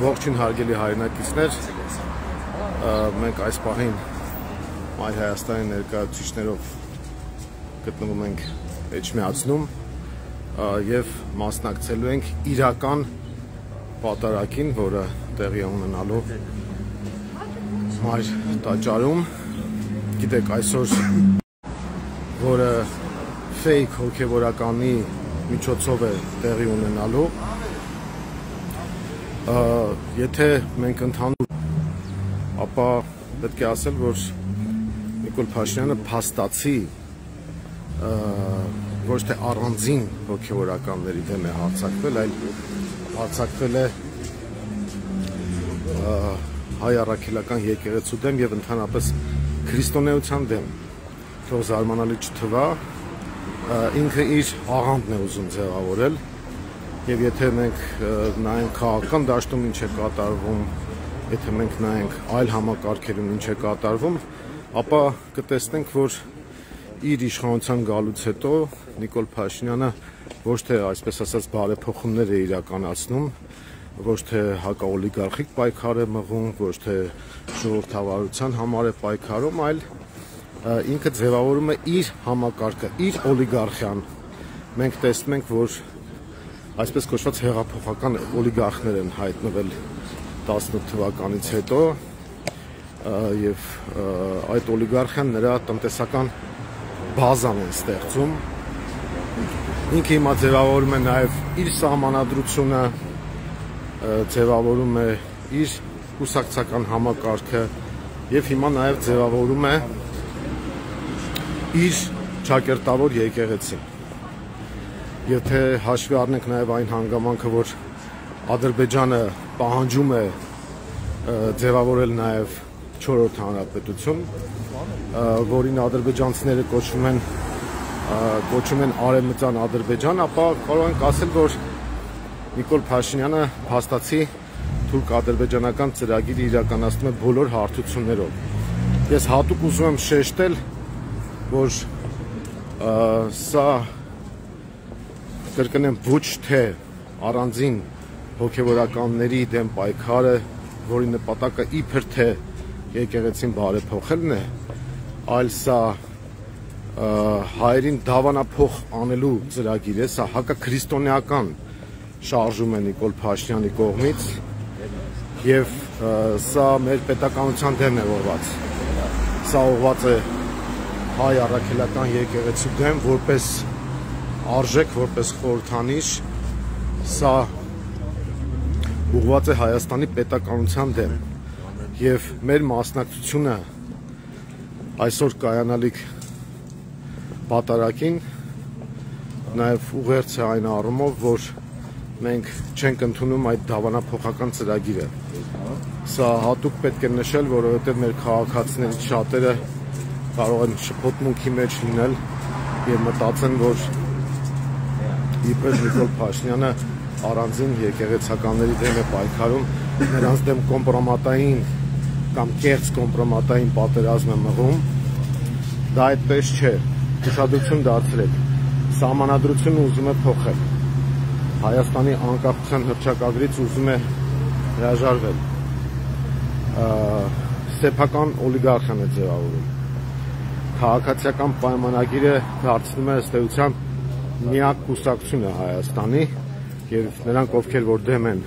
Ողջույն հարգելի հայրենակիցներ, մենք այս պահին Մայր Հայաստանի ներկայացուցիչներով գտնվում ենք Էջմիածնում եւ մասնակցելու ենք իրական պատարագին, որը տեղի ունենալու Մայր տաճարում։ Գիտեք, այսօր որը fake հոգեվորականի միջոցով է տեղի ունենալու, եթե մենք ընդհանուր, ապա պետք է ասել, որ Նիկոլ Փաշինյանը փաստացի ոչ թե առանձին հոգեվորականների դեմ է հարձակվել, այլ հարձակվել է հայ առաքելական եկեղեցու դեմ եւ ընդհանրապես քրիստոնեության դեմ։ Թող զարմանալի չթվա, ինքը իր աղանդն է ուզում ձևավորել, եւ եթե մենք նայենք քաղաքական դաշտում ինչ է կատարվում, եթե մենք նայենք այլ համակարգերում ինչ է կատարվում, ապա կտեսնենք, որ իր իշխանության գալուց հետո Նիկոլ Փաշինյանը ոչ թե այսպես ասած բարեփոխումներ է իրականացնում, ոչ թե հակաօլիգարխիկ պայքար է մղում, ոչ թե ժողովրդավարության համար է պայքարում, այլ ինքը ձևավորում է իր համակարգը, իր օլիգարխիան։ Մենք տեսնում ենք, որ այսպես կոչված հեղափոխական օլիգարխներ են հայտնվել 18 թվականից հետո եւ այդ օլիգարխիան նրա տնտեսական բազան են ստեղծում։ Ինքը հիմա ձևավորում է նաեւ իր սահմանադրությունը, ձևավորում է իր կուսակցական համակարգը եւ հիմա նաեւ ձևավորում է իր ճակերտավոր եկեղեցին։ Եթե հաշվի առնենք նաև այն հանգամանքը, որ Ադրբեջանը պահանջում է ձևավորել նաև 4-րդ հանրապետություն, որին ադրբեջանցիները կոչում են Արևմտյան Ադրբեջան, ապա կարող ենք ասել, որ Նիկոլ Փաշինյանը փաստացի թուրք-ադրբեջանական ծրագիր իրականացնում է բոլոր հարթություններով։ Ես հատուկ ուզում եմ շեշտել, որ սա կրկնեմ ոչ թե առանձին հոգեվորականների դեմ պայքարը, որի նպատակը իբր թե եկեղեցին բարեփոխելն է, այլ սա հայերին դավանափոխ անելու ծրագիր է, սա հակաքրիստոնեական շարժում է Նիկոլ Փաշինյանի կողմից եւ սա մեր պետականության դեմ է ուղղված։ Սա ուղղված է հայ առաքելական եկեղեցու դեմ որպես արժեք, որպես խորհրդանիշ, սա ուղղված է Հայաստանի պետականության դեմ եւ մեր մասնակցությունը այսօր կայանալիք պատարագին նաեւ ուղերձ է այն առումով, որ մենք չենք ընդունում այդ դավանափոխական ծրագիրը։ Սա հատուկ պետք է նշել, որովհետեւ մեր քաղաքացիներից շատերը կարող են շփոթմունքի մեջ լինել եւ մտածեն, որ իբր Նիկոլ Փաշինյանը առանձին եկեղեցականների դեմ է պայքարում, նրանց դեմ կոմպրոմատային կամ կեղծ կոմպրոմատային պատերազմ է մղում, դա այդպես չէ, ուշադրություն դարձրեք, սահմանադրությունը ուզում է փոխել, Հայաստանի անկախության հռչակագրից ուզում է հրաժարվել, սեփական օլիգարխիան է ձևավորում, քաղաքացիական պայմանագիրը դարձնում է ըստ էության միակ կուսակցությունը Հայաստանի եւ նրանք, ովքեր որ դեմ են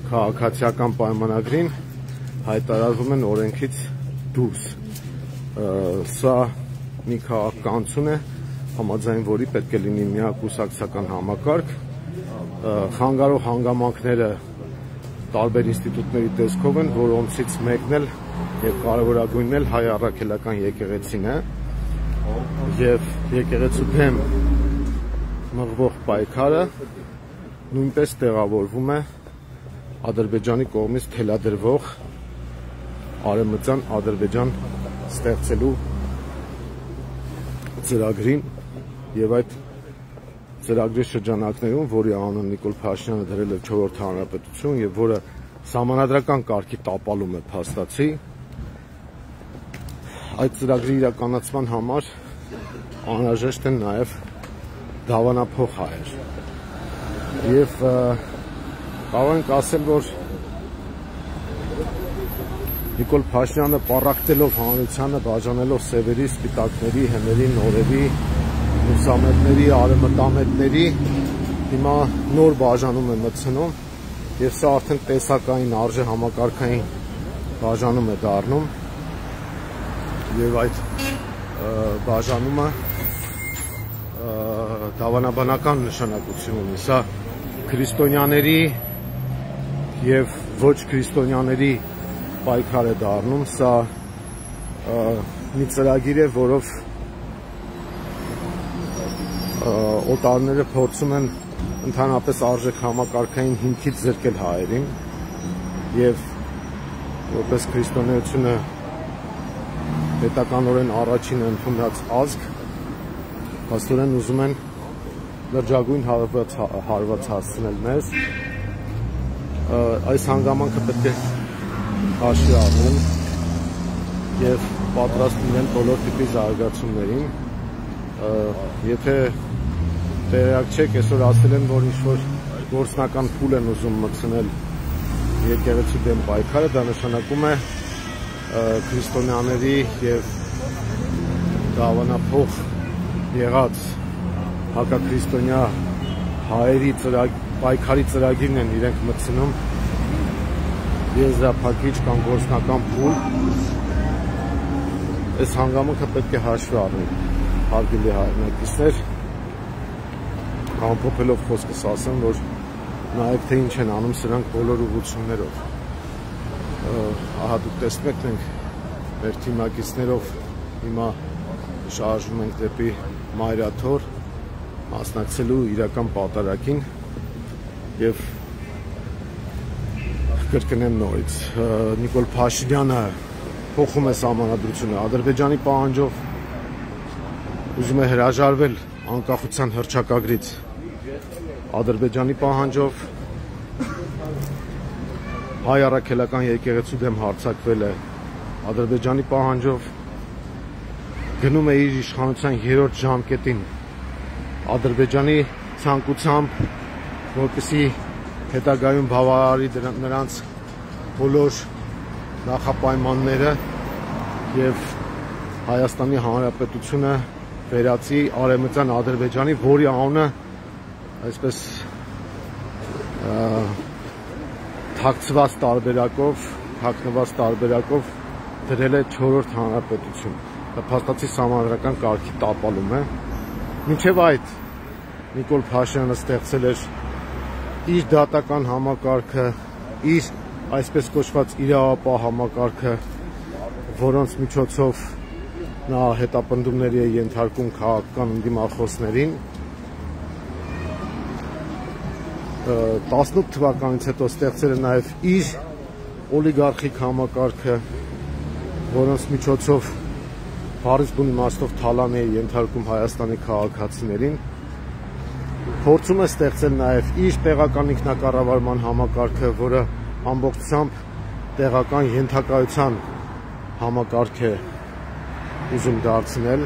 քաղաքացիական պայմանագրին, հայտարարվում են օրենքից դուրս։ Սա մի քաղաքականություն է, համաձայն որի պետք է լինի միակ կուսակցական համակարգ, խանգարող հանգամանքները տարբեր ինստիտուտների տեսքով են, որոնցից մեկն էլ եւ կարևորագույնն էլ հայ առաքելական եկեղեցին է եւ եկեղեցու դեմ մղվող պայքարը նույնպես տեղավորվում է Ադրբեջանի կողմից թելադրվող Արևմտյան Ադրբեջան ստեղծելու ծրագրին եւ այդ ծրագրի շրջանակներում, որի անունը Նիկոլ Փաշինյանը դրել է 4-րդ հանրապետություն եւ որը սահմանադրական կարգի տապալում է փաստացի, այդ ծրագրի իրականացման համար անհրաժեշտ են նաեւ դավանափոխ հայեր եւ կարող ենք ասել, որ Նիկոլ Փաշինյանը պառակտելով հանրությանը, բաժանելով սևերի, սպիտակների, հների, նորերի, լուսամետների, արևմտամետների, հիմա նոր բաժանում է մտցնում եւ սա արդեն տեսակային արժե համակարգային բաժանում է դառնում եւ այդ բաժանումը դավանաբանական նշանակություն ունի։ Սա քրիստոնյաների եւ ոչ քրիստոնյաների պայքար է դառնում, սա մի ծրագիր է, որով օտարները փորձում են ընդհանրապես արժեք համակարգային հիմքից զրկել հայերին եւ որպես քրիստոնեությունը պետականորեն առաջին ընդունած ազգ փաստորեն ուզում են լրջագույն հարված հասցնել մեզ։ Այս հանգամանքը պետք է հաշվի առնել եւ պատրաստ լինել բոլոր տիպի զարգացումներին։ Եթե տեղյակ չեք, այսօր ասել են, որ ինչ-որ գործնական փուլ են ուզում մտցնել եկեղեցու դեմ պայքարը, դա նշանակում է քրիստոնյաների եւ դավանափոխ եղած հակաքրիստոնյա հայերի պայքարի ծրագիրն են իրենք մտցնում եզրափակիչ կամ գործնական փուլ։ Այս հանգամանքը պետք է հաշվի առնել, հարգելի հայրենակիցներ, ամփոփելով խոսքս ասեմ, որ նաև թե ինչ են անում սրանք բոլոր ուղղություններով։ Ահա դուք տեսնում եք, մենք մեր թիմակիցներով հիմա շարժվում ենք դեպի Մայրաթոր, մասնակցելու իրական պատարագին եւ կրկնեմ նորից, Նիկոլ Փաշինյանը փոխում է սահմանադրությունը, Ադրբեջանի պահանջով ուզում է հրաժարվել անկախության հռչակագրից, Ադրբեջանի պահանջով հայ առաքելական եկեղեցու դեմ հարձակվել է, Ադրբեջանի պահանջով գնում է իր իշխանության 3-րդ ժամկետին, Ադրբեջանի ցանկությամբ, որպեսզի հետագայում բավարարի նրանց բոլոր նախապայմանները եւ Հայաստանի Հանրապետությունը վերածի Արևմտյան Ադրբեջանի, որի անունը այսպես թաքցված տարբերակով դրել է 4-րդ հանրապետություն։ Դա փաստացի սահմանադրական կարգի տապալում է։ Մինչև այդ Նիկոլ Փաշինյանը ստեղծել էր իր դատական համակարգը, իր այսպես կոչված իրավապահ համակարգը, որոնց միջոցով նա հետապնդումների է ենթարկում քաղաքական ընդդիմախոսներին։ 18 թվականից հետո ստեղծել է նաև իր օլիգարխիկ համակարգը, որոնց միջոցով բառից բուն իմաստով թալան է ենթարկում Հայաստանի քաղաքացիներին։ Փորձում է ստեղծել նաև իր տեղական ինքնակառավարման համակարգը, որը ամբողջությամբ տեղական ենթակայության համակարգ է ուզում դարձնել։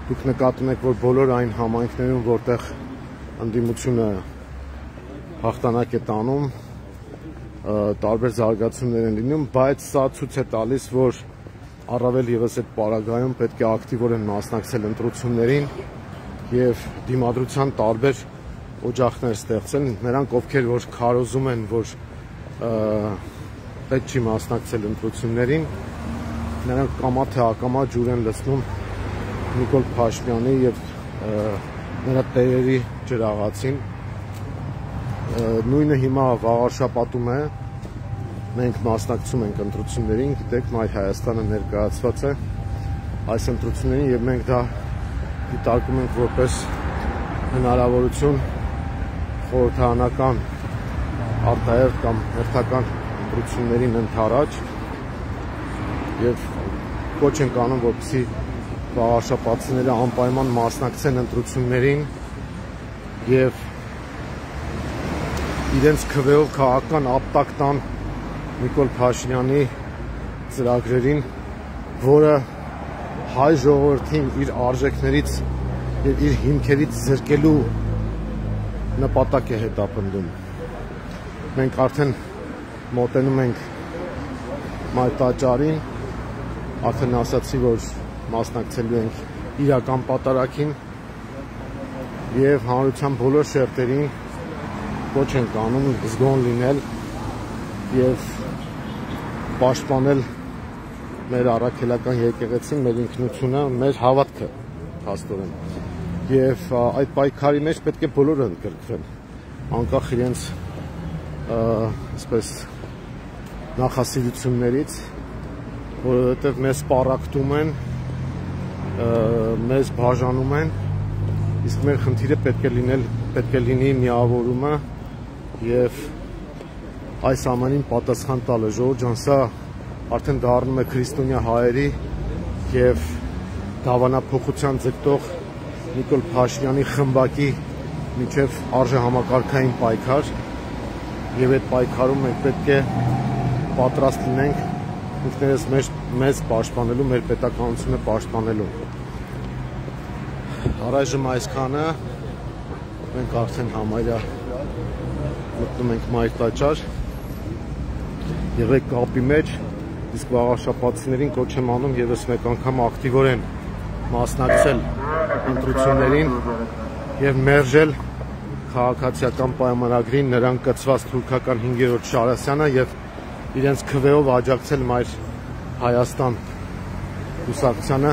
Դուք նկատում եք, որ բոլոր այն համայնքներում, որտեղ ընդդիմությունը հաղթանակ է տանում, տարբեր զարգացումներ են լինում, բայց սա ցույց է տալիս, որ առավել եւս այդ պարագայում պետք է ակտիվորեն մասնակցել ընտրություններին եւ դիմադրության տարբեր օջախներ ստեղծել, նրանք ովքեր որ քարոզում են, որ պետք չի մասնակցել ընտրություններին, նրանք կամա թե ակամա ջուր են լցնում Նիկոլ Փաշինյանի եւ նրա տերերի ջրաղացին։ Նույնը հիմա վաղարշապատում է, մենք մասնակցում ենք ընտրություններին, գիտեք, Մայր Հայաստանը ներկայացված է այս ընտրություններին եւ մենք դա դիտարկում ենք որպես հնարավորություն խորհրդարանական արտահերթ կամ հերթական ընտրություններին ընդառաջ եւ կոչ ենք անում, որպեսզի վաղարշապատցիները անպայման մասնակցեն ընտրություններին եւ իրենց քվեով քաղաքական ապտակ տան Նիկոլ Փաշինյանի ծրագրերին, որը հայ ժողովրդին իր արժեքներից եւ իր հիմքերից զրկելու նպատակ է հետապնդում։ Մենք արդեն մոտենում ենք մայրտաճարին, արդեն ասացի, որ մասնակցելու ենք իրական պատարագին եւ հանրության բոլոր շերտերին ոչ ենք անում զգոն լինել եւ պաշտպանել մեր առաքելական եկեղեցին, մեր ինքնությունը, մեր հավատքը հաստորեն։ Եվ այդ պայքարի մեջ պետք է բոլորը ընդգրկվեն, անկախ իրենց այսպես նախասիրություններից, որովհետև մեզ պառակտում են, մեզ բաժանում են, իսկ մեր խնդիրը պետք է լինի միավորումը եւ այս ամենին պատասխան տալը։ Ժողովուրդ ջան, սա արդեն դառնում է քրիստոնյա հայերի եւ դավանափոխության ձգտող Նիկոլ Փաշինյանի խմբակի միջև արժեհամակարգային պայքար, եւ այդ պայքարում մենք պետք է պատրաստ լինենք ինքներս մեզ պաշտպանելու, մեր պետականությունը պաշտպանելու։ Առայժմ այսքանը, մենք արդեն համարյա մտնում ենք մայրտաճար, եղեք կապի մեջ, իսկ վաղաշաբաթցիներին կոչ եմ անում եւս մեկ անգամ ակտիվորեն մասնակցել ընտրություններին եւ մերժել քաղաքացիական պայմանագրին նրան կցված թուրքական 5-րդ Շարասյանը եւ իրենց քվեով աջակցել Մայր Հայաստան կուսակցությանը,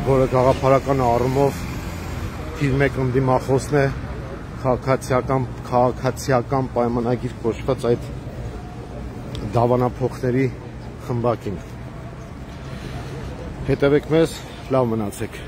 որը գաղափարական առումով թիվ 1 ընդդիմախոսն է քաղաքացիական պայմանագիր կոչված այդ դավանափոխների խմբակին։ Հետևեք մեզ, լավ մնացեք։